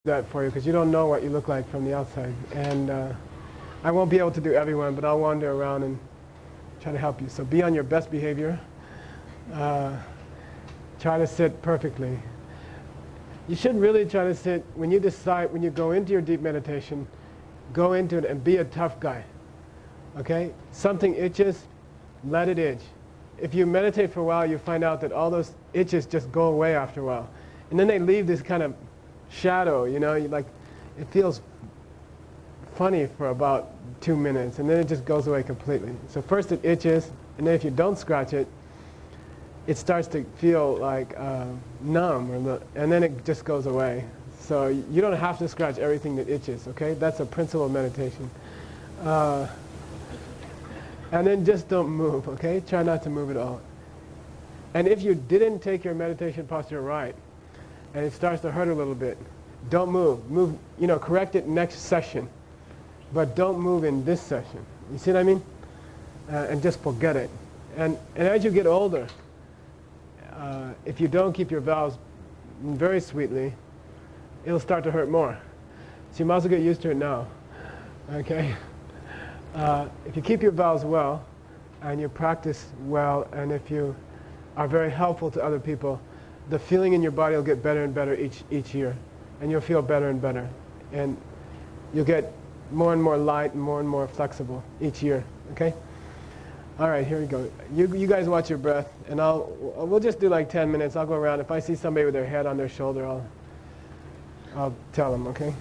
that for you because you don't know what you look like from the outside. And I won't be able to do everyone, but I'll wander around and try to help you. So be on your best behavior. Try to sit perfectly. You should really try to sit, when you decide, when you go into your deep meditation, go into it and be a tough guy. Okay? Something itches, let it itch. If you meditate for a while, you find out that all those itches just go away after a while. And then they leave this kind of shadow, you know, like it feels funny for about 2 minutes, and then it just goes away completely. So first it itches, and then if you don't scratch it, it starts to feel like numb, and then it just goes away. So you don't have to scratch everything that itches, okay? That's a principle of meditation. And then just don't move, okay? Try not to move at all. And if you didn't take your meditation posture right, and it starts to hurt a little bit, don't move. Move, you know, correct it next session. But don't move in this session. You see what I mean? And just forget it. And as you get older, if you don't keep your vows very sweetly, it'll start to hurt more. So you might as well get used to it now. Okay? If you keep your vows well, and you practice well, and if you are very helpful to other people, the feeling in your body will get better and better each year. And you'll feel better and better. And you'll get more and more light and more flexible each year. Okay? All right, here we go. You guys watch your breath, and we'll just do like 10 minutes. I'll go around. If I see somebody with their head on their shoulder, I'll tell them, okay?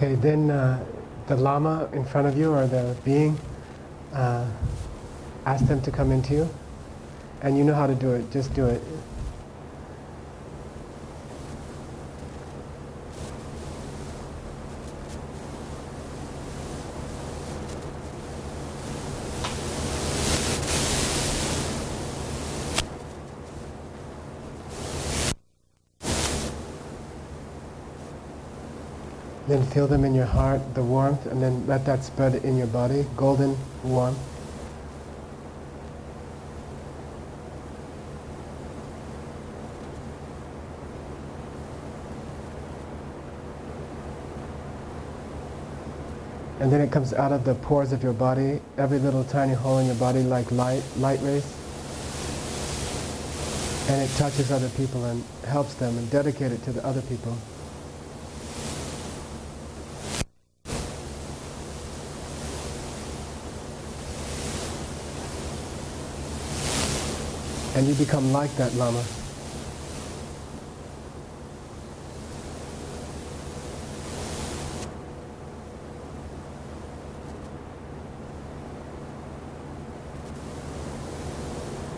Okay, then the Lama in front of you, or the being, ask them to come into you. And you know how to do it, just do it. Then feel them in your heart, the warmth, and then let that spread in your body, golden warmth. And then it comes out of the pores of your body, every little tiny hole in your body, like light rays. And it touches other people and helps them and dedicates it to the other people. And you become like that Lama.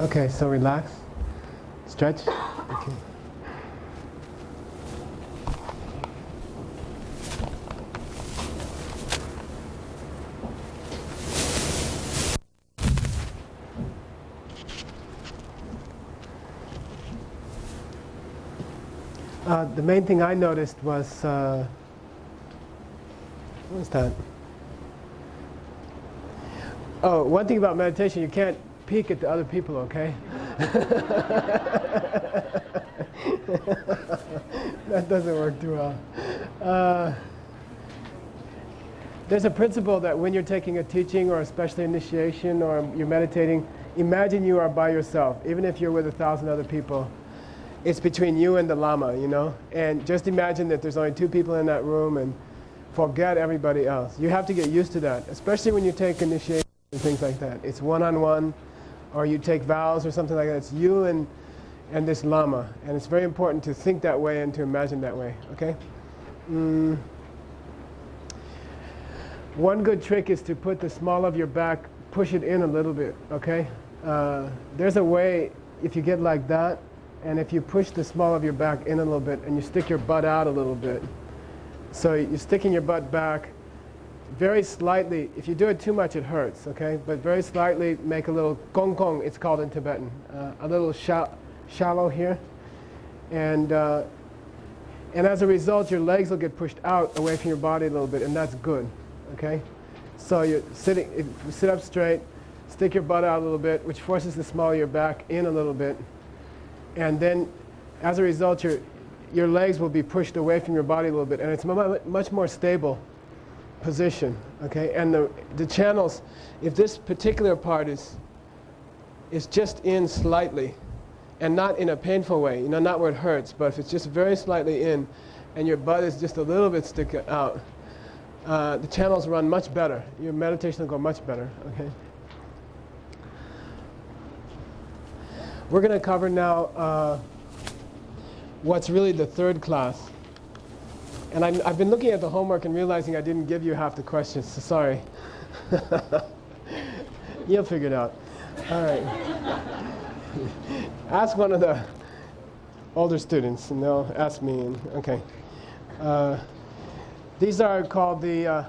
Okay, so relax, stretch. Okay. The main thing I noticed was, what was that? Oh, one thing about meditation, you can't peek at the other people, okay? That doesn't work too well. There's a principle that when you're taking a teaching or especially initiation or you're meditating, imagine you are by yourself, even if you're with 1,000 other people. It's between you and the Lama, you know? And just imagine that there's only 2 people in that room and forget everybody else. You have to get used to that, especially when you take initiation and things like that. It's one-on-one, or you take vows or something like that. It's you and this Lama. And it's very important to think that way and to imagine that way, okay? One good trick is to put the small of your back, push it in a little bit, okay? There's a way, if you get like that, and if you push the small of your back in a little bit and you stick your butt out a little bit, so you're sticking your butt back very slightly. If you do it too much, it hurts, okay? But very slightly, make a little gong gong, it's called in Tibetan. A little shallow here. And as a result, your legs will get pushed out away from your body a little bit, and that's good, okay? So you're sitting, if you sit up straight, stick your butt out a little bit, which forces the small of your back in a little bit. And then, as a result, your legs will be pushed away from your body a little bit, and it's a much more stable position, okay? And the channels, if this particular part is just in slightly, and not in a painful way, you know, not where it hurts, but if it's just very slightly in, and your butt is just a little bit sticking out, the channels run much better. Your meditation will go much better, okay? We're going to cover now what's really the 3rd class. And I've been looking at the homework and realizing I didn't give you half the questions, so sorry. You'll figure it out. All right. Ask one of the older students, and they'll ask me. And, okay. These are called the,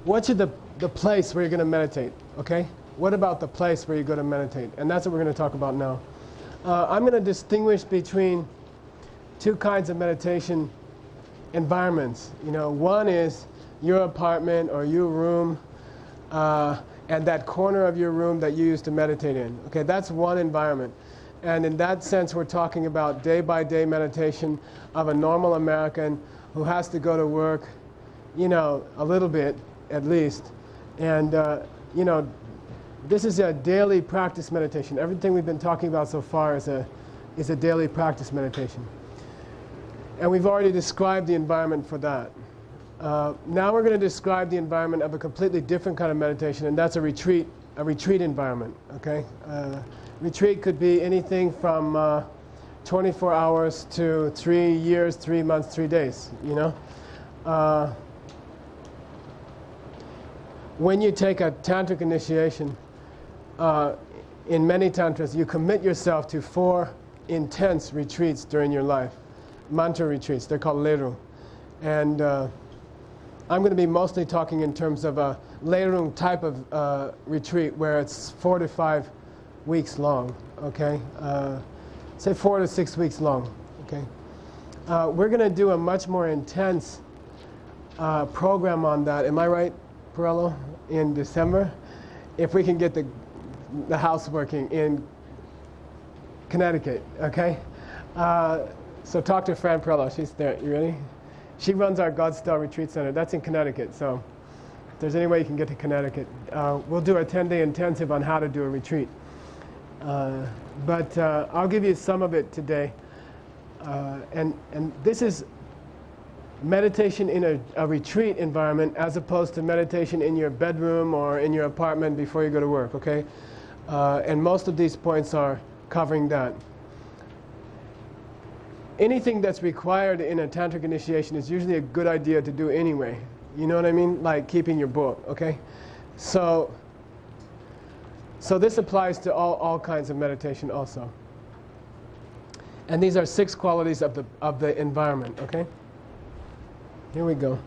what's the place where you're going to meditate, okay? What about the place where you go to meditate? And that's what we're going to talk about now. I'm going to distinguish between 2 kinds of meditation environments. You know, one is your apartment or your room, and that corner of your room that you used to meditate in. Okay, that's one environment. And in that sense, we're talking about day-by-day meditation of a normal American who has to go to work, you know, a little bit at least. And, you know, this is a daily practice meditation. Everything we've been talking about so far is a daily practice meditation. And we've already described the environment for that. Now we're going to describe the environment of a completely different kind of meditation, and that's a retreat environment, okay? Retreat could be anything from 24 hours to 3 years, 3 months, 3 days, you know? when you take a tantric initiation, in many tantras, you commit yourself to 4 intense retreats during your life, mantra retreats. They're called leru. And I'm going to be mostly talking in terms of a leru type of retreat where it's 4 to 5 weeks long, okay? Say 4 to 6 weeks long, okay? We're going to do a much more intense program on that. Am I right, Perello? In December, if we can get the house working in Connecticut, okay? So talk to Fran Perello. She's there. You ready? She runs our Godspell Retreat Center. That's in Connecticut. So if there's any way you can get to Connecticut, we'll do a 10-day intensive on how to do a retreat. But I'll give you some of it today. And this is meditation in a retreat environment as opposed to meditation in your bedroom or in your apartment before you go to work, okay? And most of these points are covering that. Anything that's required in a tantric initiation is usually a good idea to do anyway. You know what I mean? Like keeping your book, okay? So this applies to all kinds of meditation also. And these are 6 qualities of the environment, okay? Here we go.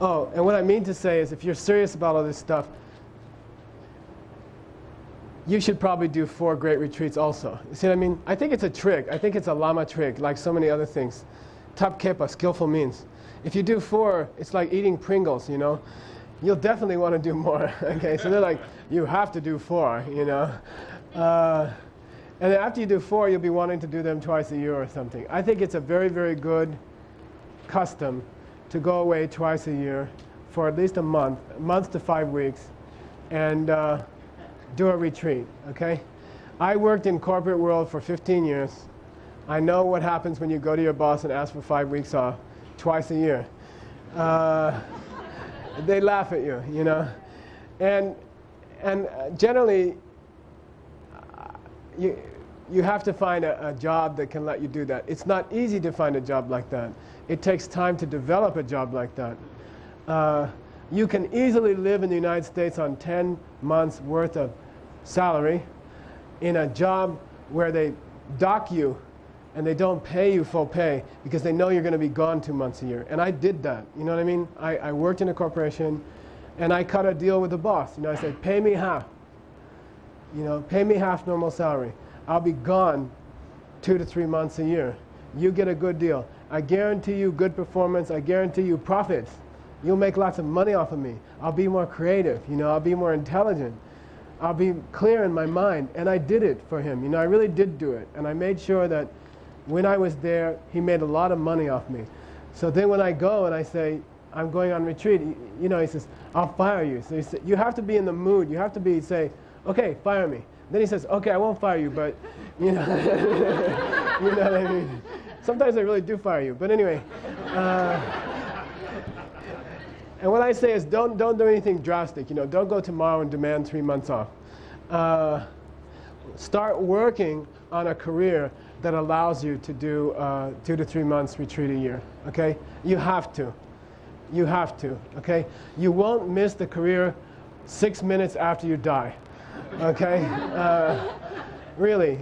Oh, and what I mean to say is if you're serious about all this stuff, you should probably do 4 great retreats also. You see what I mean? I think it's a trick. I think it's a Lama trick, like so many other things. Tap kepa, skillful means. If you do 4, it's like eating Pringles, you know? You'll definitely want to do more, okay? So they're like, you have to do 4, you know? And then after you do 4, you'll be wanting to do them twice a year or something. I think it's a very, very good custom to go away twice a year for at least a month to 5 weeks, and do a retreat, okay? I worked in corporate world for 15 years. I know what happens when you go to your boss and ask for 5 weeks off twice a year. They laugh at you, you know? And generally, you have to find a job that can let you do that. It's not easy to find a job like that. It takes time to develop a job like that. You can easily live in the United States on 10 months worth of salary in a job where they dock you and they don't pay you full pay because they know you're going to be gone 2 months a year. And I did that, you know what I mean? I worked in a corporation and I cut a deal with the boss. You know, I said, pay me half. You know, pay me half normal salary. I'll be gone 2 to 3 months a year. You get a good deal. I guarantee you good performance. I guarantee you profits. You'll make lots of money off of me. I'll be more creative. You know, I'll be more intelligent. I'll be clear in my mind. And I did it for him. You know, I really did do it. And I made sure that when I was there, he made a lot of money off me. So then when I go and I say, I'm going on retreat, you know, he says, I'll fire you. So he said, you have to be in the mood. You have to say, okay, fire me. Then he says, okay, I won't fire you, but, you know, you know what I mean? Sometimes I really do fire you. But anyway, and what I say is don't do anything drastic. You know, don't go tomorrow and demand 3 months off. Start working on a career that allows you to do 2 to 3 months retreat a year, okay? You have to. You have to, okay? You won't miss the career 6 minutes after you die, okay? Really,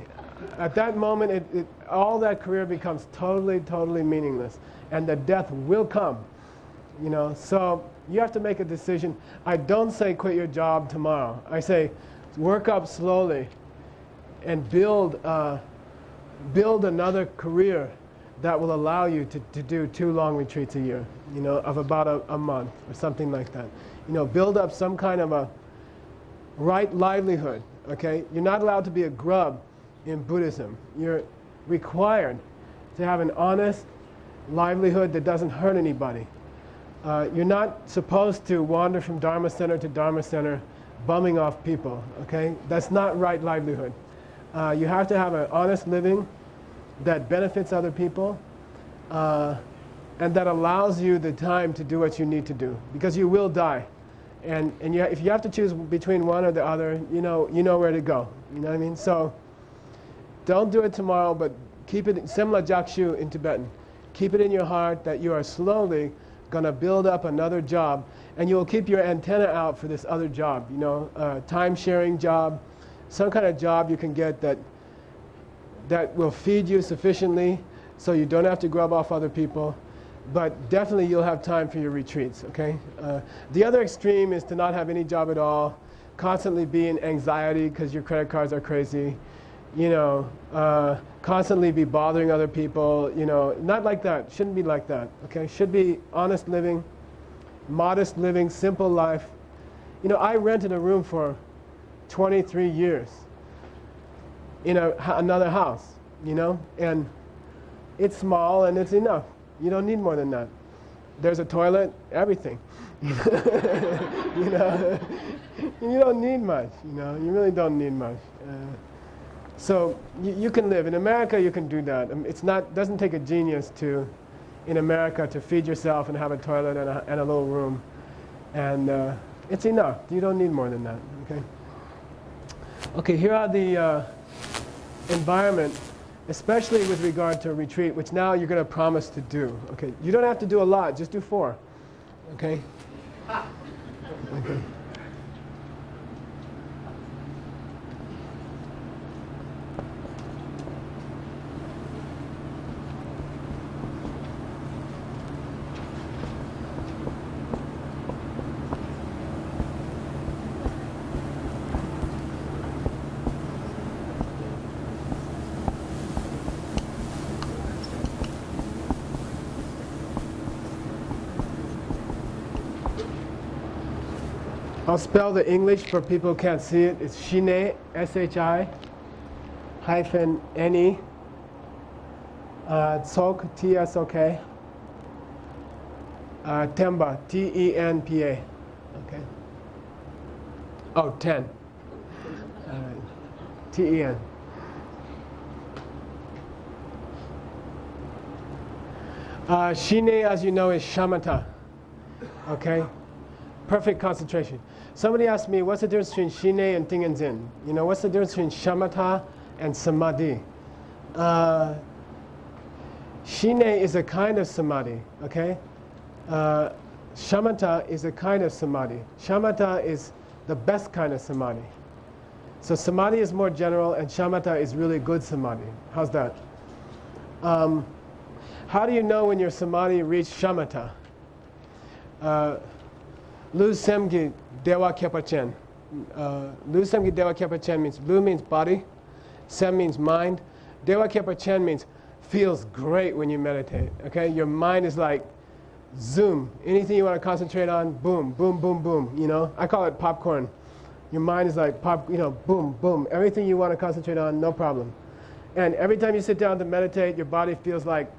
at that moment, all that career becomes totally, totally meaningless, and the death will come, you know? So you have to make a decision. I don't say quit your job tomorrow. I say work up slowly and build another career that will allow you to do 2 long retreats a year, you know, of about a month or something like that. You know, build up some kind of a right livelihood, okay? You're not allowed to be a grub in Buddhism. You're required to have an honest livelihood that doesn't hurt anybody. You're not supposed to wander from Dharma center to Dharma center bumming off people, okay? That's not right livelihood. You have to have an honest living that benefits other people and that allows you the time to do what you need to do, because you will die. And if you have to choose between one or the other, you know where to go. You know what I mean? So don't do it tomorrow, but keep it, Semla Jakshu in Tibetan. Keep it in your heart that you are slowly going to build up another job, and you'll keep your antenna out for this other job, you know, time-sharing job, some kind of job you can get that will feed you sufficiently so you don't have to grub off other people, but definitely you'll have time for your retreats, okay? The other extreme is to not have any job at all, constantly be in anxiety because your credit cards are crazy, you know, constantly be bothering other people, you know, not like that, shouldn't be like that, okay? Should be honest living, modest living, simple life. You know, I rented a room for 23 years in another house, you know, and it's small and it's enough. You don't need more than that. There's a toilet, everything. You know, you don't need much, you know, you really don't need much. So you can live. In America, you can do that. It's not, doesn't take a genius to, in America, to feed yourself and have a toilet and a little room. And it's enough. You don't need more than that, okay? Okay, here are the environment, especially with regard to a retreat, which now you're going to promise to do. Okay, you don't have to do a lot, just do 4. Okay? Okay. I'll spell the English for people who can't see it. It's Shine, S-H-I, hyphen N-E, Tsok, T-S-O-K, Tempa, T-E-N-P-A. Okay. Oh, 10. T-E-N. Shine, as you know, is shamatha. Okay? Perfect concentration. Somebody asked me, what's the difference between Shine and Tingenzin? You know, what's the difference between shamatha and samadhi? Shine is a kind of samadhi, okay? Shamatha is a kind of samadhi. Shamatha is the best kind of samadhi. So samadhi is more general, and shamatha is really good samadhi. How's that? How do you know when your samadhi reached shamatha? Lu Semgi Dewa Kepachen. Lu Semgi Dewa Kepachen means, Lu means body, Sem means mind. Dewa Kepachen means feels great when you meditate, okay? Your mind is like zoom. Anything you want to concentrate on, boom, boom, boom, boom, you know? I call it popcorn. Your mind is like pop, you know, boom, boom. Everything you want to concentrate on, no problem. And every time you sit down to meditate, your body feels like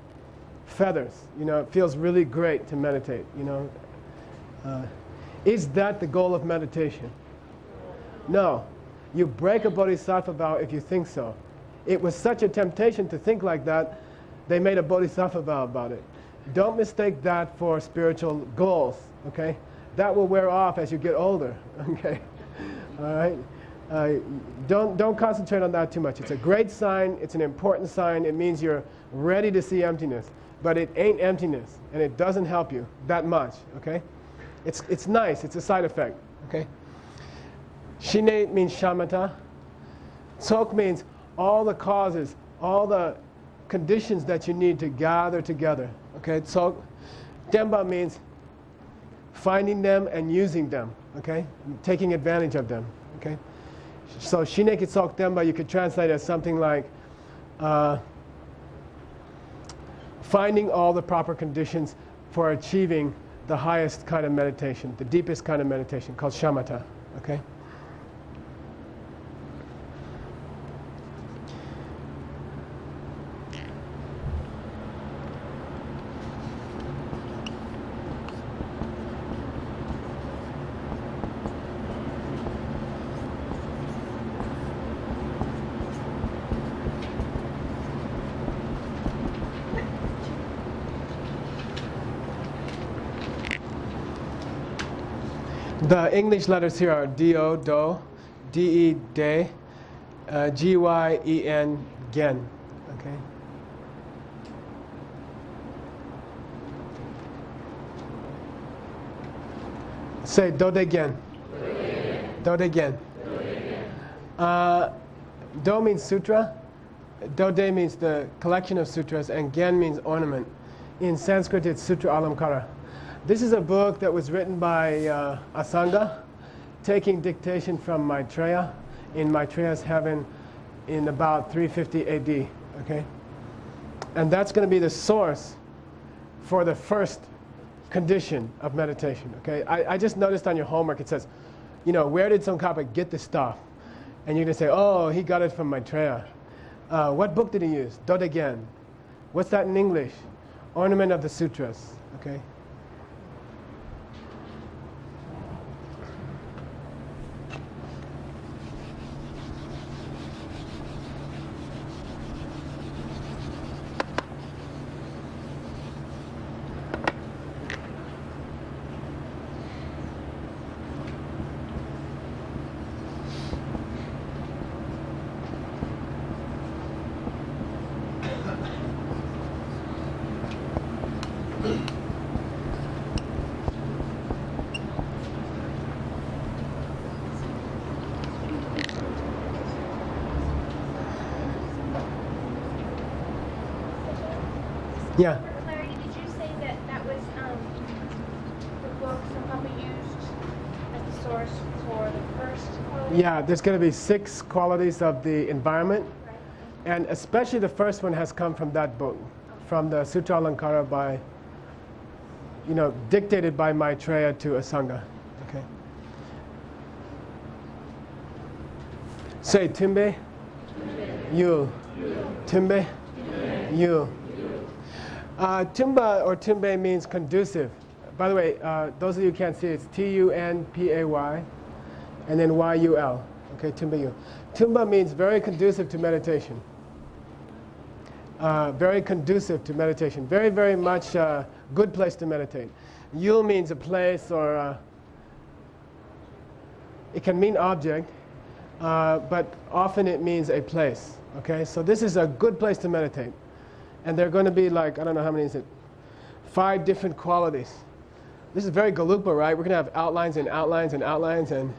feathers, you know? It feels really great to meditate, you know? Is that the goal of meditation? No. You break a bodhisattva vow if you think so. It was such a temptation to think like that, they made a bodhisattva vow about it. Don't mistake that for spiritual goals, okay? That will wear off as you get older, okay? All right? Don't concentrate on that too much. It's a great sign. It's an important sign. It means you're ready to see emptiness. But it ain't emptiness, and it doesn't help you that much, okay? It's nice. It's a side effect, okay? Shine means shamatha. Tsok means all the causes, all the conditions that you need to gather together, okay? Tsok. Tempa means finding them and using them, okay? Taking advantage of them, okay? So Shineki Tsok Tempa you could translate as something like finding all the proper conditions for achieving the highest kind of meditation, the deepest kind of meditation called shamatha, okay? The English letters here are D-O, do, D-E, de, G-Y-E-N, gen, okay? Say dodegen. Dodegen. Do means sutra. Dode means the collection of sutras, and gen means ornament. In Sanskrit, it's Sutra Alamkara. This is a book that was written by Asanga, taking dictation from Maitreya in Maitreya's heaven in about 350 AD. Okay, and that's going to be the source for the first condition of meditation. Okay, I just noticed on your homework it says, you know, where did Tsongkhapa get this stuff? And you're going to say, oh, he got it from Maitreya. What book did he use? Dodegen. What's that in English? Ornament of the Sutras. Okay. Yeah. For clarity, did you say that that was the book Tsongkhapa used as the source for the first quality? Yeah, there's going to be 6 qualities of the environment, Right. and especially the first one has come from that book, from the Sutra Alankara by, you know, dictated by Maitreya to Asanga. Okay. Say Timbe, you. Timbe, you. Tumba or Tumbe means conducive. By the way, those of you who can't see, it's T-U-N-P-A-Y and then Y-U-L. Okay, Tumba-U. Tumba means very conducive to meditation. Very conducive to meditation. Very, very much a good place to meditate. Yul means a place, or it can mean object, but often it means a place. Okay, so this is a good place to meditate. And they're going to be like, I don't know how many is it, 5 different qualities. This is very Galupa, right? We're going to have outlines and outlines and outlines. And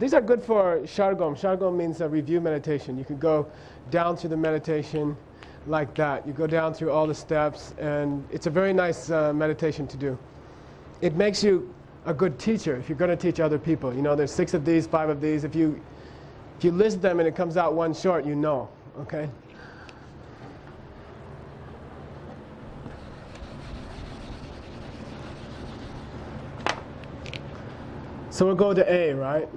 these are good for Shargom. Shargom means a review meditation. You can go down through the meditation like that. You go down through all the steps, and it's a very nice meditation to do. It makes you a good teacher if you're going to teach other people. You know, there's 6 of these, 5 of these. If you list them and it comes out one short, you know, okay? So we'll go to A, right?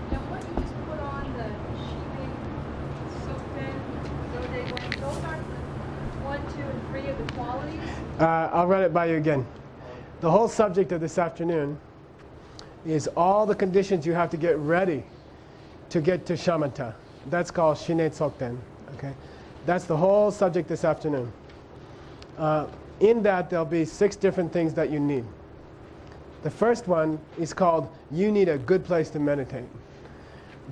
Now, what you just put on the Shine, those are 1, 2, and 3 of the qualities? I'll run it by you again. The whole subject of this afternoon is all the conditions you have to get ready to get to shamatha. That's called Shine Tsokten. Okay? That's the whole subject this afternoon. In that, there'll be 6 different things that you need. The first one is called, you need a good place to meditate.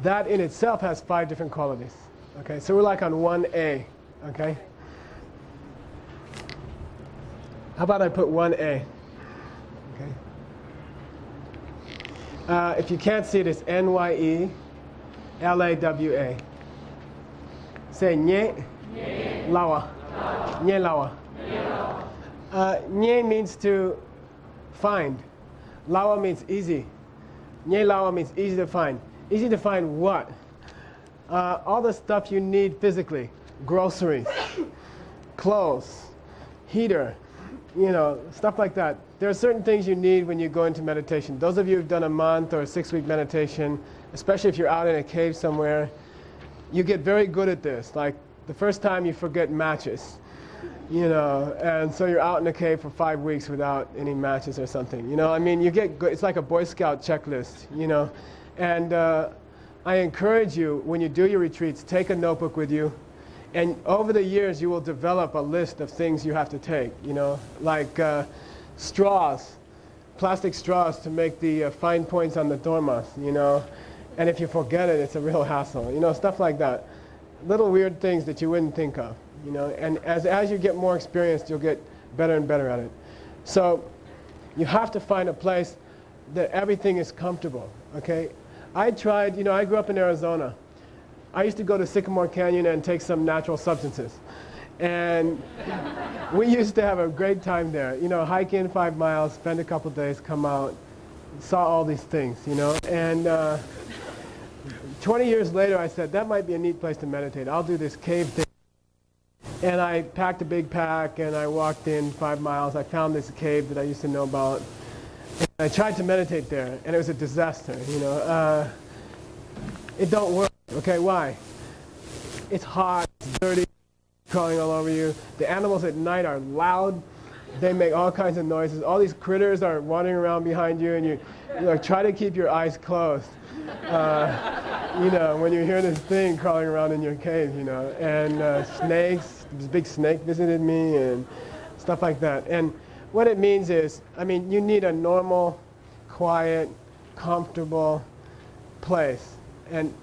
That in itself has 5 different qualities. Okay? So we're like on 1A. Okay? How about I put 1A? Okay? If you can't see it, it's N-Y-E-L-A-W-A. Say nye, lawa. Nye lawa. Nye means to find. Lawa means easy. Nye lawa means easy to find. Easy to find what? All the stuff you need physically. Groceries, clothes, heater, you know, stuff like that. There are certain things you need when you go into meditation. Those of you who've done a month or a 6-week meditation, especially if you're out in a cave somewhere, you get very good at this. Like the first time you forget matches, you know, and so you're out in a cave for 5 weeks without any matches or something. You know, I mean, you get good. It's like a Boy Scout checklist, you know. And I encourage you, when you do your retreats, take a notebook with you. And over the years, you will develop a list of things you have to take, you know, like straws, plastic straws to make the fine points on the dormouse, you know. And if you forget it, it's a real hassle, you know, stuff like that. Little weird things that you wouldn't think of, you know. And as you get more experienced, you'll get better and better at it. So you have to find a place that everything is comfortable, okay? I tried, you know, I grew up in Arizona. I used to go to Sycamore Canyon and take some natural substances. And we used to have a great time there. You know, hike in 5 miles, spend a couple days, come out, saw all these things, you know. And 20 years later, I said, that might be a neat place to meditate. I'll do this cave thing. And I packed a big pack, and I walked in 5 miles. I found this cave that I used to know about. And I tried to meditate there, and it was a disaster, you know. It don't work, okay? Why? It's hot, it's dirty, crawling all over you. The animals at night are loud. They make all kinds of noises. All these critters are wandering around behind you, and you like, try to keep your eyes closed. You know, when you hear this thing crawling around in your cave, you know, and snakes, this big snake visited me and stuff like that. And what it means is, I mean, you need a normal, quiet, comfortable place. And,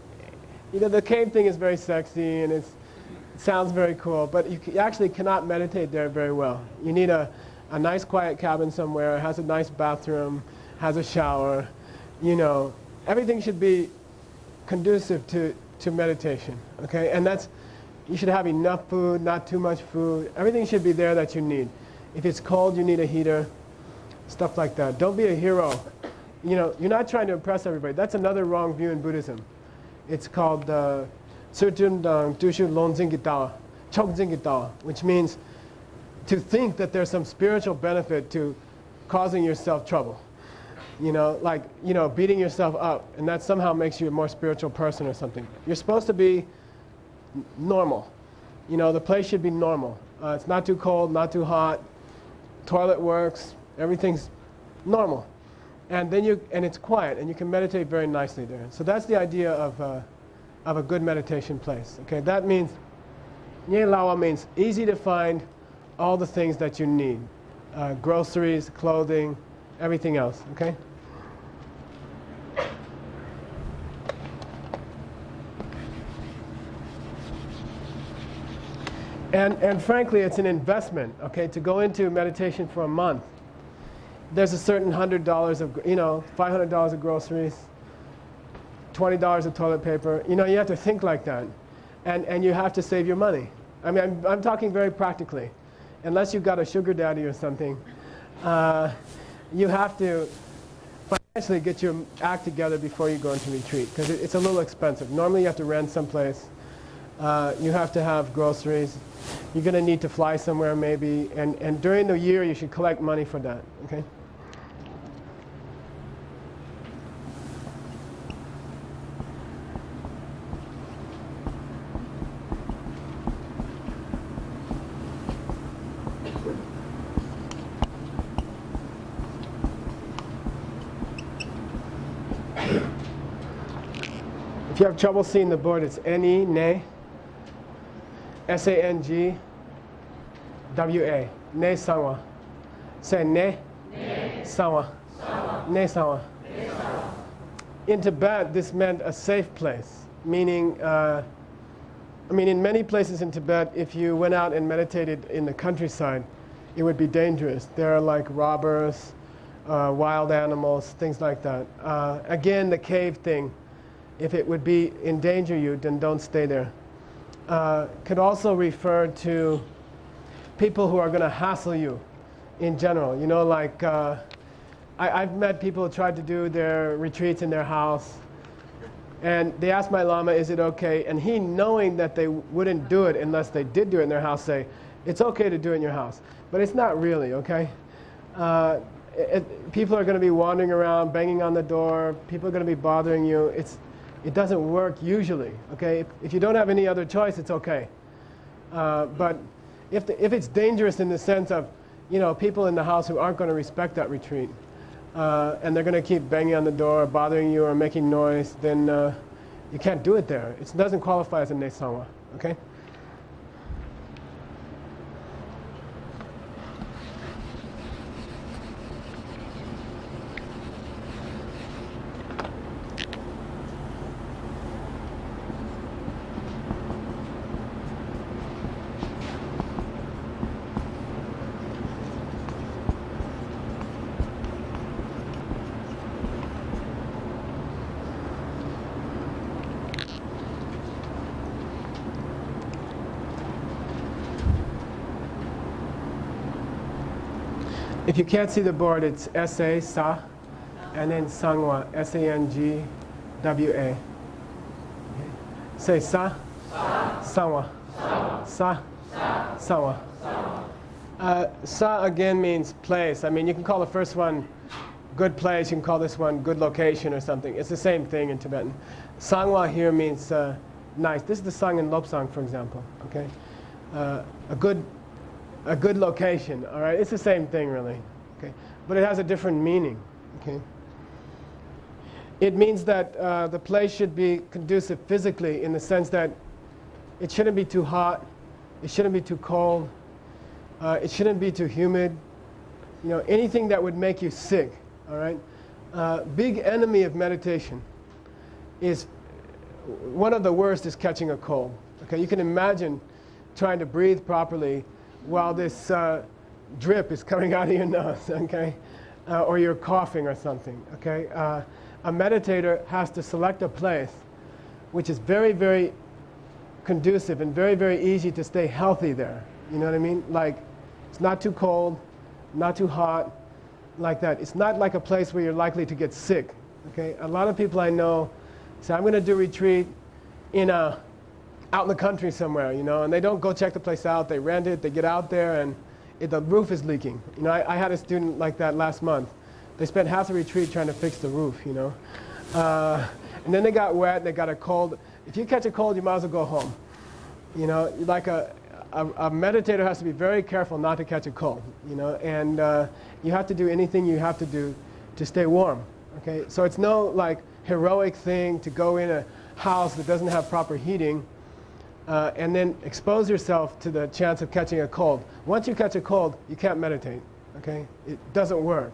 you know, the cave thing is very sexy and it sounds very cool, but you actually cannot meditate there very well. You need a nice, quiet cabin somewhere, has a nice bathroom, has a shower, you know. Everything should be conducive to meditation, okay? And that's, you should have enough food, not too much food. Everything should be there that you need. If it's cold, you need a heater, stuff like that. Don't be a hero. You know, you're not trying to impress everybody. That's another wrong view in Buddhism. It's called which means to think that there's some spiritual benefit to causing yourself trouble. You know, like, you know, beating yourself up, and that somehow makes you a more spiritual person or something. You're supposed to be normal. You know, the place should be normal. It's not too cold, not too hot. Toilet works. Everything's normal. And then and it's quiet, and you can meditate very nicely there. So that's the idea of a good meditation place. Okay, that means, Nye Lawa means easy to find all the things that you need. Groceries, clothing, everything else, okay? And frankly, it's an investment, okay, to go into meditation for a month. There's a certain $100 of, you know, $500 of groceries, $20 of toilet paper. You know, you have to think like that. And you have to save your money. I mean, I'm talking very practically. Unless you've got a sugar daddy or something, you have to financially get your act together before you go into retreat, because it's a little expensive. Normally you have to rent someplace. You have to have groceries. You're going to need to fly somewhere maybe. And during the year, you should collect money for that, okay? If you have trouble seeing the board, it's N-E, ne, S-A-N-G-W-A, ne sawa. Say ne, sawa, ne sawa. In Tibet, this meant a safe place, meaning, I mean, in many places in Tibet, if you went out and meditated in the countryside, it would be dangerous. There are like robbers, wild animals, things like that. Again, the cave thing. If it would endanger you, then don't stay there. Could also refer to people who are going to hassle you in general. You know, like I've met people who tried to do their retreats in their house, and they asked my Lama, is it okay? And he, knowing that they wouldn't do it unless they did do it in their house, say, it's okay to do it in your house. But it's not really, okay? People are going to be wandering around, banging on the door. People are going to be bothering you. It doesn't work usually, okay? If you don't have any other choice, it's okay. But if it's dangerous in the sense of, you know, people in the house who aren't going to respect that retreat, and they're going to keep banging on the door, bothering you, or making noise, then you can't do it there. It doesn't qualify as a nesawa, okay? If you can't see the board, it's S-A, sa, and then sangwa, S-A-N-G-W-A. Say sa, sangwa, sa, sangwa. Sa again means place. I mean, you can call the first one good place, you can call this one good location or something. It's the same thing in Tibetan. Sangwa here means nice. This is the song in Lopsang, for example. Okay, a good location. All right, it's the same thing really. Okay, but it has a different meaning. Okay, it means that the place should be conducive physically in the sense that it shouldn't be too hot, it shouldn't be too cold, it shouldn't be too humid. You know, anything that would make you sick. All right, big enemy of meditation is one of the worst is catching a cold. Okay, you can imagine trying to breathe properly while this drip is coming out of your nose. Okay, or you're coughing or something. Okay, a meditator has to select a place which is very, very conducive and very, very easy to stay healthy there. You know what I mean? Like, it's not too cold, not too hot, like that. It's not like a place where you're likely to get sick. Okay, a lot of people I know say, I'm going to do retreat out in the country somewhere, you know, and they don't go check the place out. They rent it, they get out there, and the roof is leaking. You know, I had a student like that last month. They spent half the retreat trying to fix the roof, you know. And then they got wet, they got a cold. If you catch a cold, you might as well go home. You know, like a meditator has to be very careful not to catch a cold, you know, and you have to do anything you have to do to stay warm. Okay, so it's no like heroic thing to go in a house that doesn't have proper heating and then expose yourself to the chance of catching a cold. Once you catch a cold, you can't meditate. Okay, it doesn't work.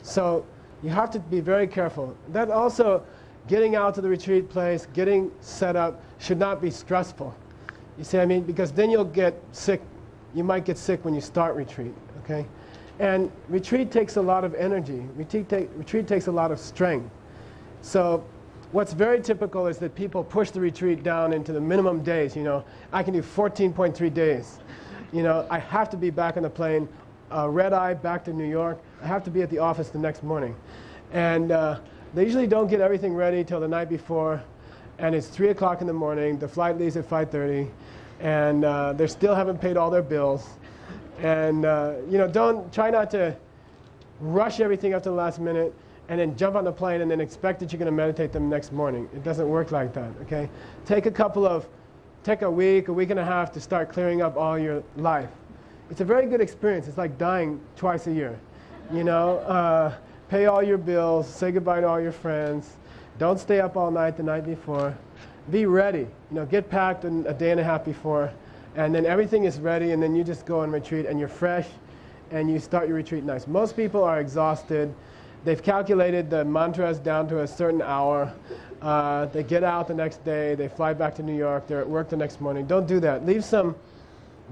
So you have to be very careful. That also, getting out to the retreat place, getting set up should not be stressful. You see what I mean? Because then you'll get sick. You might get sick when you start retreat. Okay, and retreat takes a lot of energy. Retreat takes a lot of strength. So what's very typical is that people push the retreat down into the minimum days. You know, I can do 14.3 days. You know, I have to be back on the plane, red eye back to New York. I have to be at the office the next morning. And they usually don't get everything ready till the night before. And it's 3 o'clock in the morning. The flight leaves at 5:30. And they still haven't paid all their bills. And, you know, try not to rush everything up to the last minute and then jump on the plane and then expect that you're going to meditate the next morning. It doesn't work like that, okay? Take a week and a half to start clearing up all your life. It's a very good experience. It's like dying twice a year. You know, pay all your bills, say goodbye to all your friends. Don't stay up all night the night before. Be ready. You know, get packed a day and a half before, and then everything is ready, and then you just go on retreat, and you're fresh, and you start your retreat nice. Most people are exhausted. They've calculated the mantras down to a certain hour. They get out the next day. They fly back to New York. They're at work the next morning. Don't do that. Leave some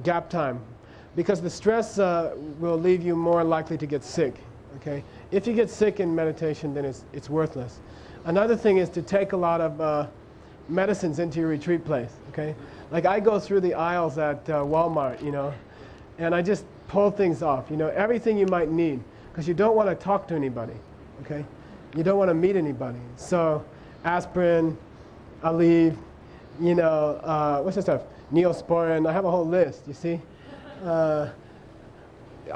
gap time, because the stress will leave you more likely to get sick. Okay? If you get sick in meditation, then it's worthless. Another thing is to take a lot of medicines into your retreat place. Okay? Like I go through the aisles at Walmart, you know, and I just pull things off. You know, everything you might need, because you don't want to talk to anybody. Okay? You don't want to meet anybody. So aspirin, Aleve, you know, what's this stuff? Neosporin. I have a whole list, you see. I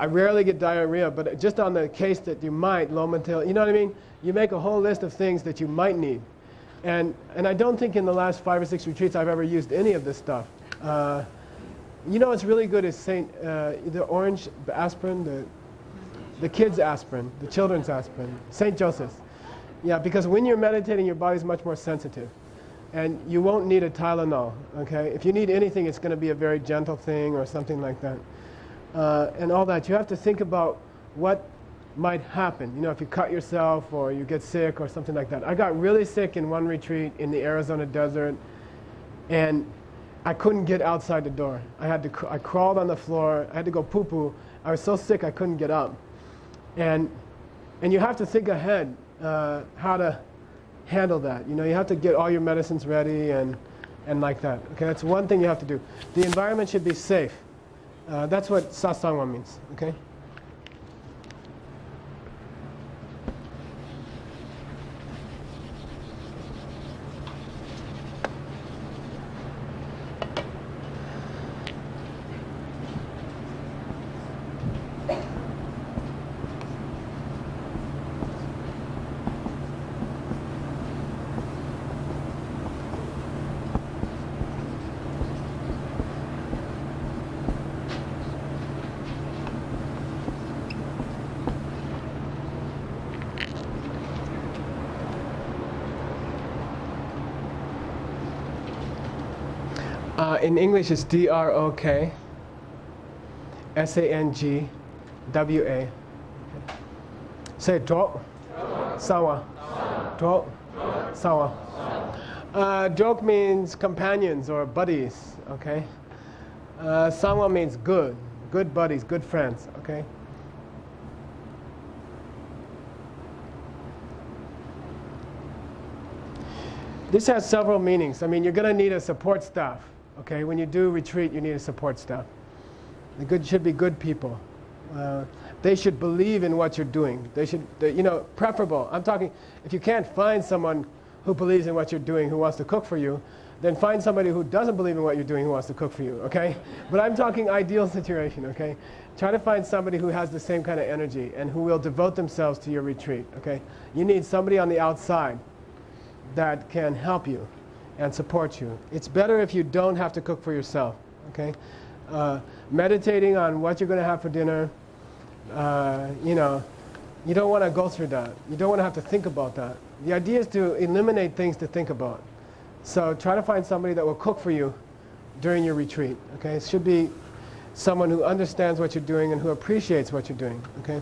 rarely get diarrhea, but just on the case that you might, Lomotil, you know what I mean? You make a whole list of things that you might need. And I don't think in the last 5 or 6 retreats I've ever used any of this stuff. You know what's really good is the orange aspirin, the kids' aspirin, the children's aspirin, St. Joseph's. Yeah, because when you're meditating, your body's much more sensitive. And you won't need a Tylenol, okay? If you need anything, it's going to be a very gentle thing or something like that. And all that. You have to think about what might happen. You know, if you cut yourself or you get sick or something like that. I got really sick in one retreat in the Arizona desert, and I couldn't get outside the door. I crawled on the floor. I had to go poo-poo. I was so sick I couldn't get up. And you have to think ahead how to handle that. You know, you have to get all your medicines ready and like that. Okay, that's one thing you have to do. The environment should be safe. That's what satsangwa means. Okay. In English, it's D-R-O-K-S-A-N-G-W-A. Say drok, sawa, drok, sawa. Drok means companions or buddies, okay? Sawa means good buddies, good friends, okay? This has several meanings. I mean, you're going to need a support staff, okay? When you do retreat, you need a support staff. Should be good people. They should believe in what you're doing. They should, preferable. I'm talking, if you can't find someone who believes in what you're doing, who wants to cook for you, then find somebody who doesn't believe in what you're doing, who wants to cook for you, okay? But I'm talking ideal situation, okay? Try to find somebody who has the same kind of energy and who will devote themselves to your retreat, okay? You need somebody on the outside that can help you and support you. It's better if you don't have to cook for yourself, okay? Meditating on what you're going to have for dinner, you don't want to go through that. You don't want to have to think about that. The idea is to eliminate things to think about. So try to find somebody that will cook for you during your retreat, okay? It should be someone who understands what you're doing and who appreciates what you're doing, okay?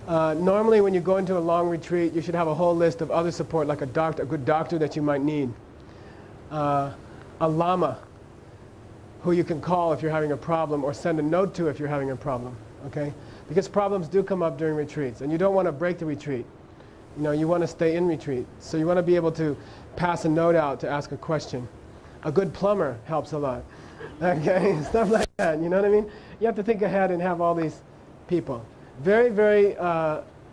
Normally when you go into a long retreat, you should have a whole list of other support, like a good doctor that you might need, a lama who you can call if you're having a problem or send a note to if you're having a problem, okay? Because problems do come up during retreats, and you don't want to break the retreat. You want to stay in retreat. So you want to be able to pass a note out to ask a question. A good plumber helps a lot, okay? Stuff like that, you know what I mean? You have to think ahead and have all these people. Very, very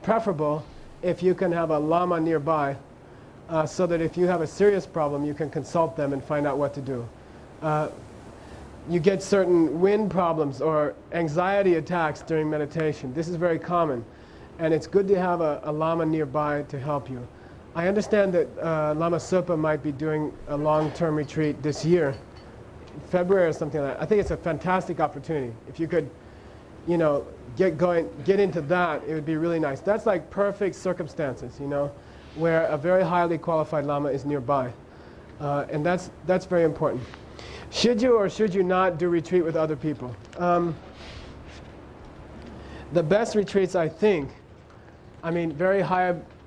preferable if you can have a lama nearby so that if you have a serious problem, you can consult them and find out what to do. You get certain wind problems or anxiety attacks during meditation. This is very common, and it's good to have a lama nearby to help you. I understand that Lama Supa might be doing a long-term retreat this year, February or something like that. I think it's a fantastic opportunity. If you could, get into that, it would be really nice. That's like perfect circumstances, where a very highly qualified Lama is nearby. And that's very important. Should you or should you not do retreat with other people? The best retreats, I think, very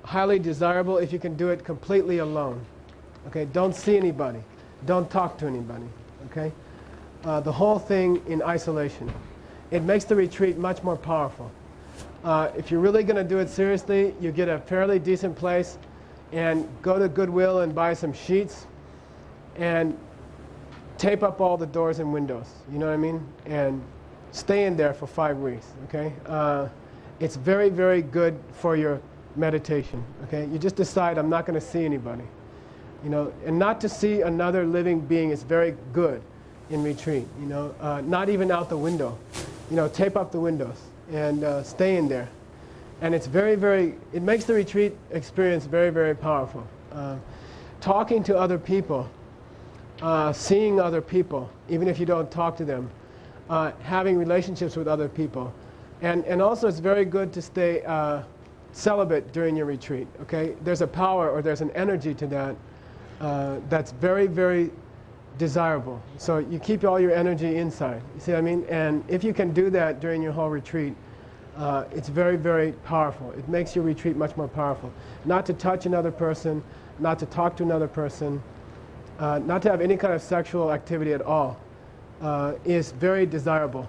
highly desirable if you can do it completely alone. Okay, don't see anybody. Don't talk to anybody. Okay? The whole thing in isolation. It makes the retreat much more powerful. If you're really going to do it seriously, you get a fairly decent place and go to Goodwill and buy some sheets and tape up all the doors and windows, you know what I mean? And stay in there for 5 weeks, okay? It's very, very good for your meditation, okay? You just decide, I'm not going to see anybody, and not to see another living being is very good in retreat, not even out the window. Tape up the windows and stay in there. And it's very, very, it makes the retreat experience very, very powerful. Talking to other people, seeing other people, even if you don't talk to them, having relationships with other people. And also it's very good to stay celibate during your retreat, okay? There's a power or there's an energy to that that's very, very desirable. So you keep all your energy inside, you see what I mean? And if you can do that during your whole retreat, it's very, very powerful. It makes your retreat much more powerful. Not to touch another person, not to talk to another person, not to have any kind of sexual activity at all is very desirable.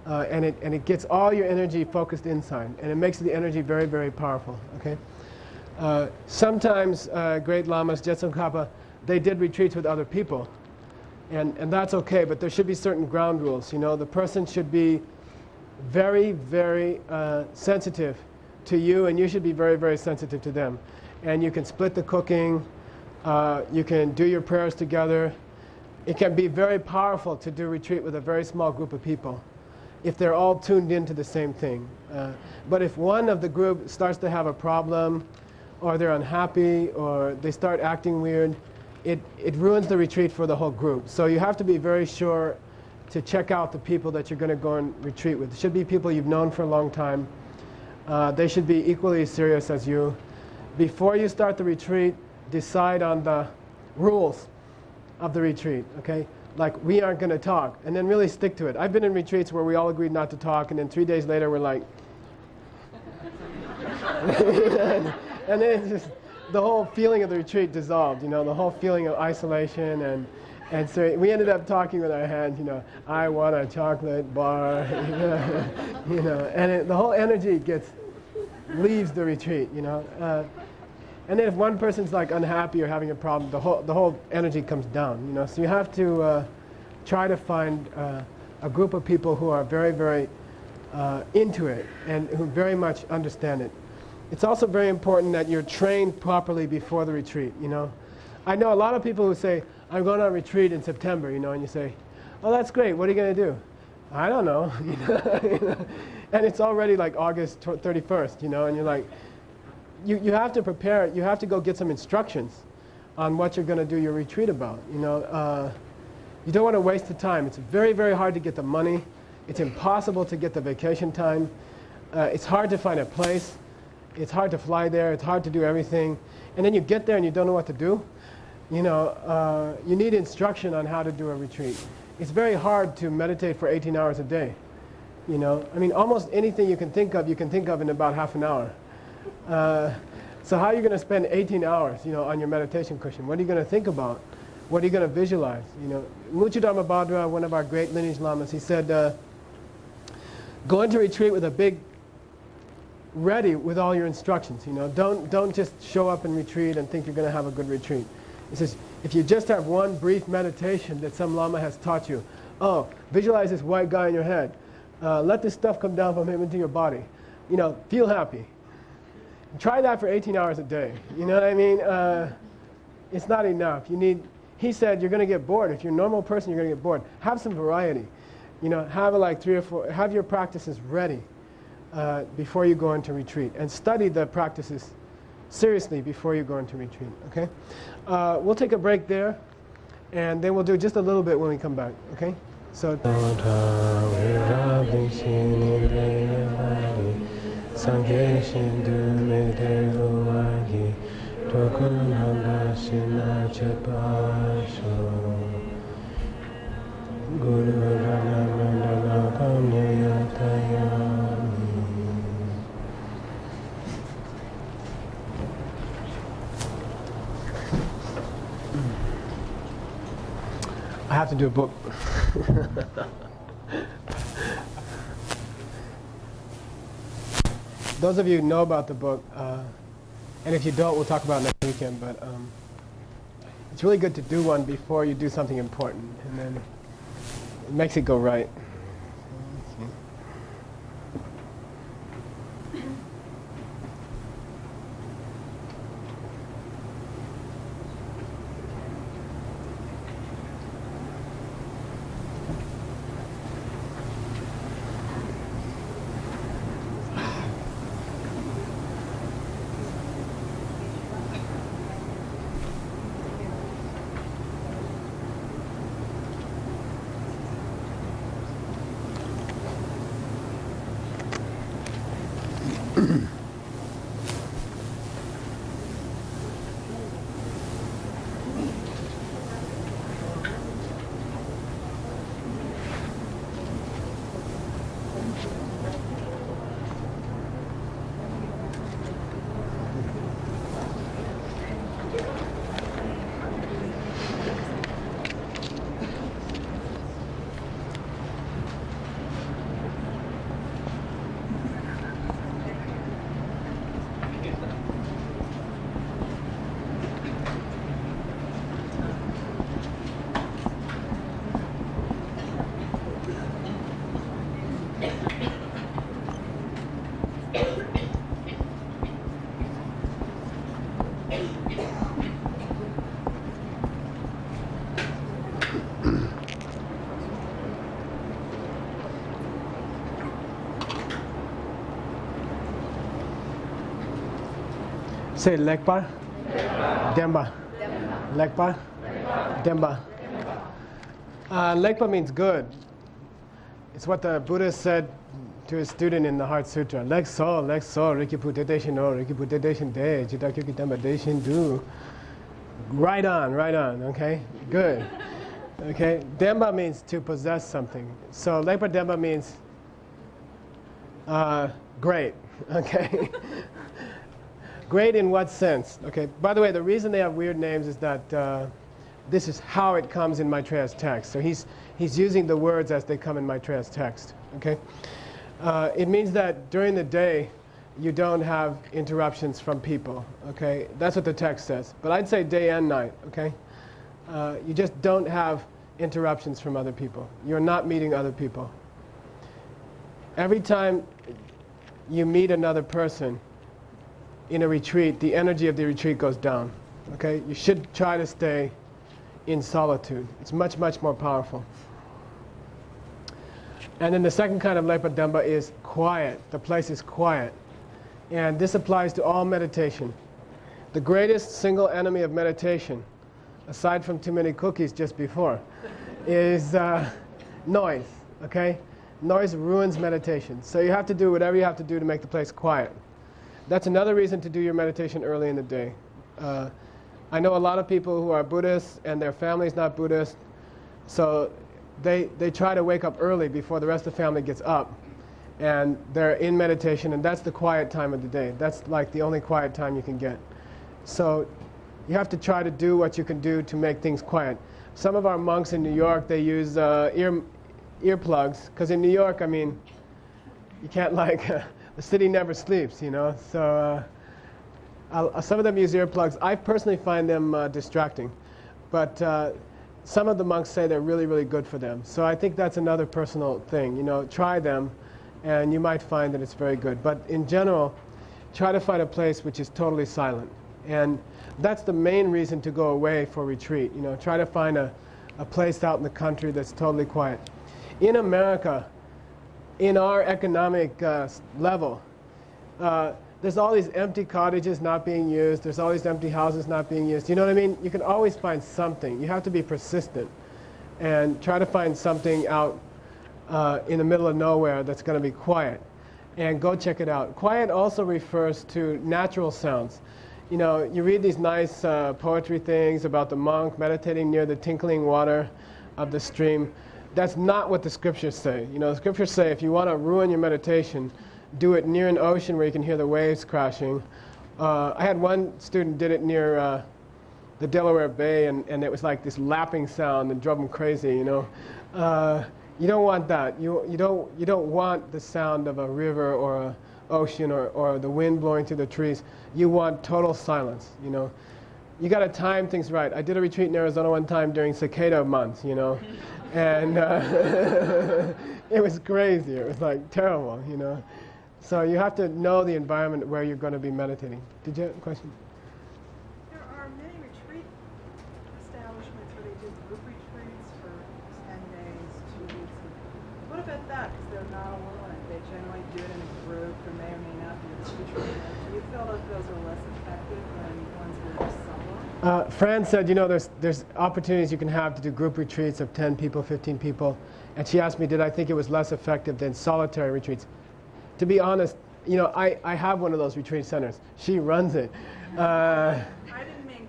And it gets all your energy focused inside, and it makes the energy very, very powerful, okay? Sometimes great lamas, Jetsun-Kappa, they did retreats with other people, and that's okay, but there should be certain ground rules, The person should be very, very sensitive to you, and you should be very, very sensitive to them. And you can split the cooking, you can do your prayers together. It can be very powerful to do retreat with a very small group of people if they're all tuned into the same thing. But if one of the group starts to have a problem, or they're unhappy, or they start acting weird, it ruins the retreat for the whole group. So you have to be very sure to check out the people that you're going to go and retreat with. It should be people you've known for a long time. They should be equally serious as you. Before you start the retreat, decide on the rules of the retreat, okay? like we aren't going to talk, and then really stick to it. I've been in retreats where we all agreed not to talk, and then 3 days later we're like, and then it's just, the whole feeling of the retreat dissolved, you know, the whole feeling of isolation, and so we ended up talking with our hands, you know, I want a chocolate bar, you know, and the whole energy leaves the retreat, you know. And then if one person's like unhappy or having a problem, the whole energy comes down, you know. So you have to try to find a group of people who are very, very into it and who very much understand it. It's also very important that you're trained properly before the retreat, you know. I know a lot of people who say, I'm going on a retreat in September, you know, and you say, oh, that's great, what are you going to do? I don't know, you know? And it's already like August 31st, you know, and you're like, you have to prepare, you have to go get some instructions on what you're going to do your retreat about, you know. You don't want to waste the time. It's very, very hard to get the money. It's impossible to get the vacation time. It's hard to find a place. It's hard to fly there. It's hard to do everything. And then you get there and you don't know what to do. You know, you need instruction on how to do a retreat. It's very hard to meditate for 18 hours a day. You know, I mean, almost anything you can think of in about half an hour. So how are you going to spend 18 hours, you know, on your meditation cushion? What are you going to think about? What are you going to visualize? You know, Muchudharma Bhadra, one of our great lineage lamas, he said, go into retreat with a big ready with all your instructions. You know, don't just show up and retreat and think you're going to have a good retreat. He says, if you just have one brief meditation that some lama has taught you, oh, visualize this white guy in your head. Let this stuff come down from him into your body. You know, feel happy. Try that for 18 hours a day. You know what I mean? It's not enough. He said you're going to get bored. If you're a normal person, you're going to get bored. Have some variety. You know, have like 3 or 4, have your practices ready before you go into retreat. And study the practices seriously before you go into retreat, okay? We'll take a break there, and then we'll do just a little bit when we come back, okay? So. I have to do a book. Those of you who know about the book, and if you don't, we'll talk about it next weekend, but it's really good to do one before you do something important, and then it makes it go right. Say Lekpa, Demba. Lekpa, Demba. Lekpa means good. It's what the Buddha said to his student in the Heart Sutra. Lekso, Rikipu Dedeshin O, Rikipu Dedeshin De, Jidakyuki Demba Deshin Du. Right on, okay? Good. Okay, Demba means to possess something. So Lepa Demba means great. Okay. Great in what sense? Okay. By the way, the reason they have weird names is that this is how it comes in Maitreya's text. So he's using the words as they come in Maitreya's text. Okay. It means that during the day you don't have interruptions from people. Okay. That's what the text says. But I'd say day and night. Okay. You just don't have interruptions from other people. You're not meeting other people. Every time you meet another person in a retreat, the energy of the retreat goes down. Okay? You should try to stay in solitude. It's much, much more powerful. And then the second kind of Lepa Demba is quiet. The place is quiet. And this applies to all meditation. The greatest single enemy of meditation, aside from too many cookies just before, is noise. Okay? Noise ruins meditation. So you have to do whatever you have to do to make the place quiet. That's another reason to do your meditation early in the day. I know a lot of people who are Buddhists and their family's not Buddhist, so they try to wake up early before the rest of the family gets up, and they're in meditation, and that's the quiet time of the day. That's like the only quiet time you can get. So you have to try to do what you can do to make things quiet. Some of our monks in New York, they use earplugs, because in New York, I mean, you can't like, the city never sleeps, you know, so some of them use earplugs. I personally find them distracting, but some of the monks say they're really, really good for them. So I think that's another personal thing, you know, try them, and you might find that it's very good. But in general, try to find a place which is totally silent. And that's the main reason to go away for retreat, you know, try to find a place out in the country that's totally quiet. In America, in our economic level, there's all these empty cottages not being used. There's all these empty houses not being used. You know what I mean? You can always find something. You have to be persistent and try to find something out in the middle of nowhere that's going to be quiet. And go check it out. Quiet also refers to natural sounds. You know, you read these nice poetry things about the monk meditating near the tinkling water of the stream. That's not what the scriptures say. You know, the scriptures say if you want to ruin your meditation, do it near an ocean where you can hear the waves crashing. I had one student did it near the Delaware Bay, and it was like this lapping sound that drove him crazy, you know. You don't want that. You don't want the sound of a river or an ocean or the wind blowing through the trees. You want total silence, you know. You got to time things right. I did a retreat in Arizona one time during cicada months, you know. And it was crazy. It was like terrible, you know. So you have to know the environment where you're going to be meditating. Did you have a question? There are many retreat establishments where they do group retreats for 10 days, 2 weeks. What about that? Because they're not alone. They generally do it in a group. There may or may not be a retreat. Do you feel that those are less effective than ones that are just solo? Fran said, you know, there's opportunities you can have to do group retreats of 10 people, 15 people. And she asked me, did I think it was less effective than solitary retreats? To be honest, you know, I have one of those retreat centers. She runs it. I didn't mean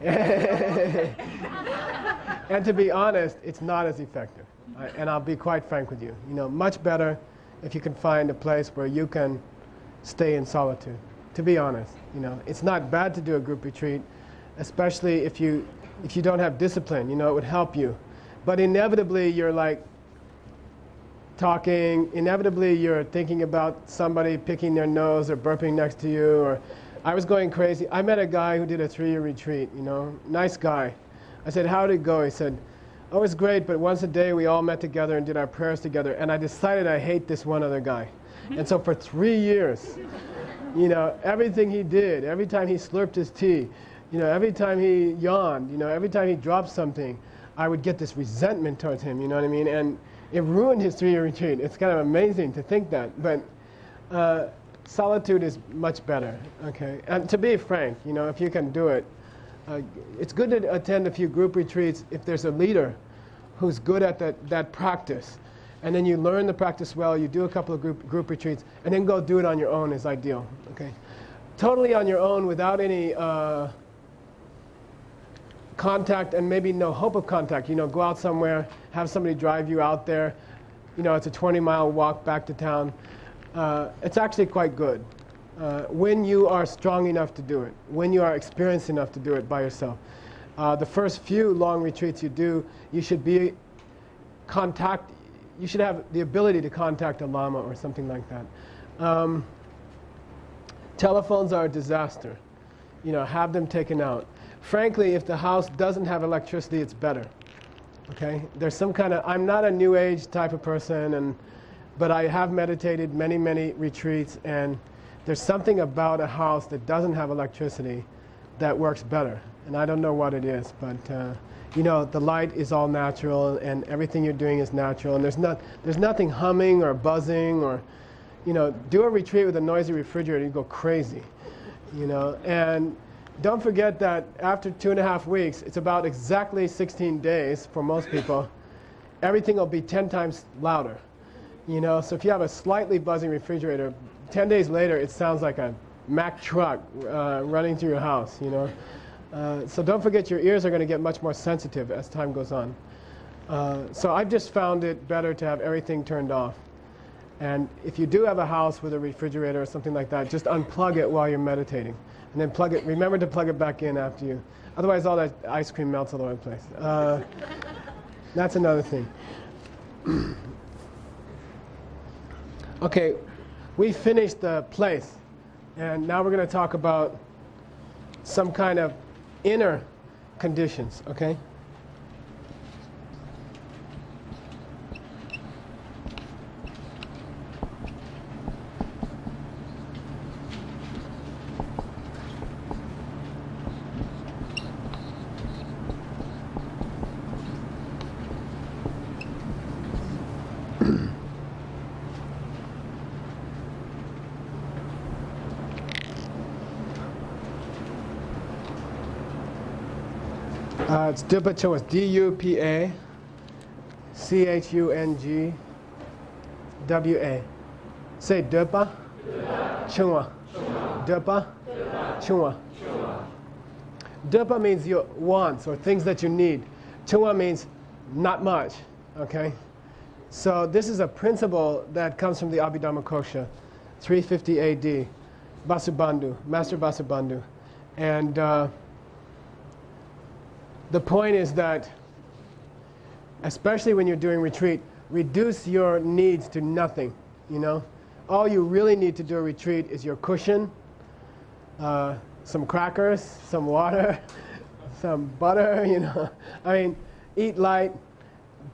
And to be honest, it's not as effective. And I'll be quite frank with you. You know, much better if you can find a place where you can stay in solitude. To be honest, you know, it's not bad to do a group retreat, especially if you don't have discipline. You know, it would help you. But inevitably, you're like talking. Inevitably, you're thinking about somebody picking their nose or burping next to you. Or I was going crazy. I met a guy who did a 3-year retreat. You know, nice guy. I said, "How did it go?" He said, "Oh, it was great, but once a day we all met together and did our prayers together. And I decided I hate this one other guy." And so for 3 years, you know, everything he did, every time he slurped his tea, you know, every time he yawned, you know, every time he dropped something, I would get this resentment towards him, you know what I mean? And it ruined his 3-year retreat. It's kind of amazing to think that. But solitude is much better, okay? And to be frank, you know, if you can do it, it's good to attend a few group retreats if there's a leader who's good at that practice. And then you learn the practice well, you do a couple of group retreats, and then go do it on your own is ideal, okay? Totally on your own without any contact and maybe no hope of contact. You know, go out somewhere, have somebody drive you out there. You know, it's a 20-mile walk back to town. It's actually quite good when you are strong enough to do it, when you are experienced enough to do it by yourself. The first few long retreats you do, you should have the ability to contact a lama or something like that. Telephones are a disaster. You know, have them taken out. Frankly, if the house doesn't have electricity, it's better. Okay? There's some kind of, I'm not a new age type of person, but I have meditated many, many retreats, and there's something about a house that doesn't have electricity that works better. And I don't know what it is, but you know, the light is all natural, and everything you're doing is natural, and there's nothing humming or buzzing, or, you know, do a retreat with a noisy refrigerator, you go crazy, you know. And don't forget that after 2.5 weeks, it's about exactly 16 days for most people, everything will be 10 times louder, you know. So if you have a slightly buzzing refrigerator, 10 days later, it sounds like a Mack truck running through your house, you know. So don't forget, your ears are going to get much more sensitive as time goes on. So I've just found it better to have everything turned off. And if you do have a house with a refrigerator or something like that, just unplug it while you're meditating. And then plug it, remember to plug it back in after you. Otherwise, all that ice cream melts all over the place. That's another thing. Okay, we finished the place. And now we're going to talk about some kind of inner conditions, okay? It's Dupa Chungwa. It's D-U-P-A-C-H-U-N-G-W-A. Say Dupa Chungwa. Dupa Chungwa. Dupa means your wants or things that you need. Chungwa means not much. Okay? So this is a principle that comes from the Abhidharma Kosha, 350 AD. Vasubandhu, Master Vasubandhu. And the point is that, especially when you're doing retreat, reduce your needs to nothing, you know. All you really need to do a retreat is your cushion, some crackers, some water, some butter, you know. I mean, eat light.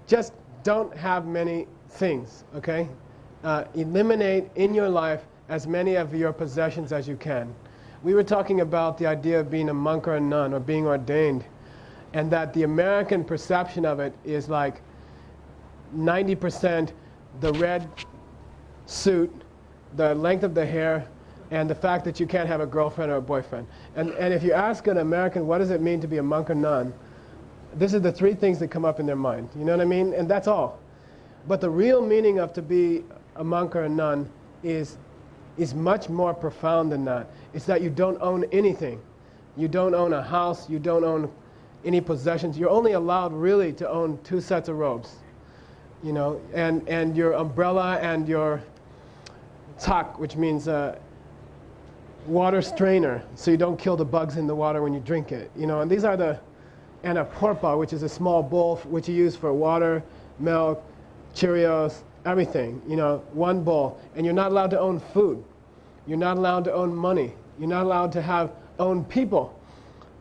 Just don't have many things, okay? Eliminate in your life as many of your possessions as you can. We were talking about the idea of being a monk or a nun or being ordained, and that the American perception of it is like 90% the red suit, the length of the hair, and the fact that you can't have a girlfriend or a boyfriend. And if you ask an American, what does it mean to be a monk or nun, this is the three things that come up in their mind. You know what I mean? And that's all. But the real meaning of to be a monk or a nun is much more profound than that. It's that you don't own anything. You don't own a house. You don't own any possessions. You're only allowed really to own 2 sets of robes, you know, and your umbrella and your tak, which means water strainer, so you don't kill the bugs in the water when you drink it, you know. And these are and a porpa, which is a small bowl which you use for water, milk, Cheerios, everything, you know, one bowl. And you're not allowed to own food. You're not allowed to own money. You're not allowed to own people,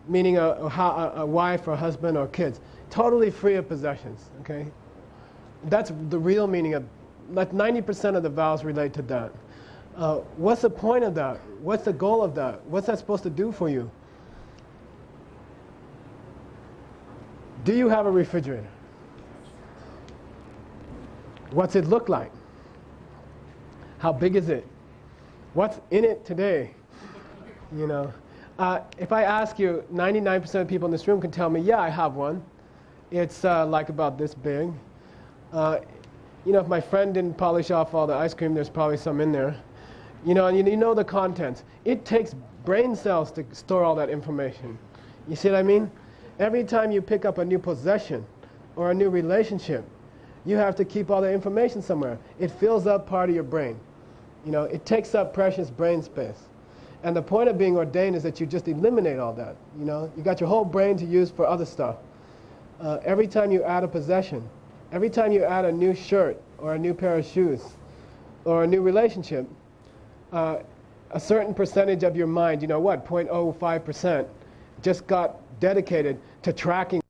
meaning a wife or husband or kids. Totally free of possessions, okay? That's the real meaning of, like 90% of the vows relate to that. What's the point of that? What's the goal of that? What's that supposed to do for you? Do you have a refrigerator? What's it look like? How big is it? What's in it today? You know, if I ask you, 99% of people in this room can tell me, yeah, I have one. It's like about this big. You know, if my friend didn't polish off all the ice cream, there's probably some in there. You know, and you know the contents. It takes brain cells to store all that information. You see what I mean? Every time you pick up a new possession or a new relationship, you have to keep all the information somewhere. It fills up part of your brain. You know, it takes up precious brain space. And the point of being ordained is that you just eliminate all that. You know, you got your whole brain to use for other stuff. Every time you add a possession, every time you add a new shirt or a new pair of shoes or a new relationship, a certain percentage of your mind, you know what, 0.05%, just got dedicated to tracking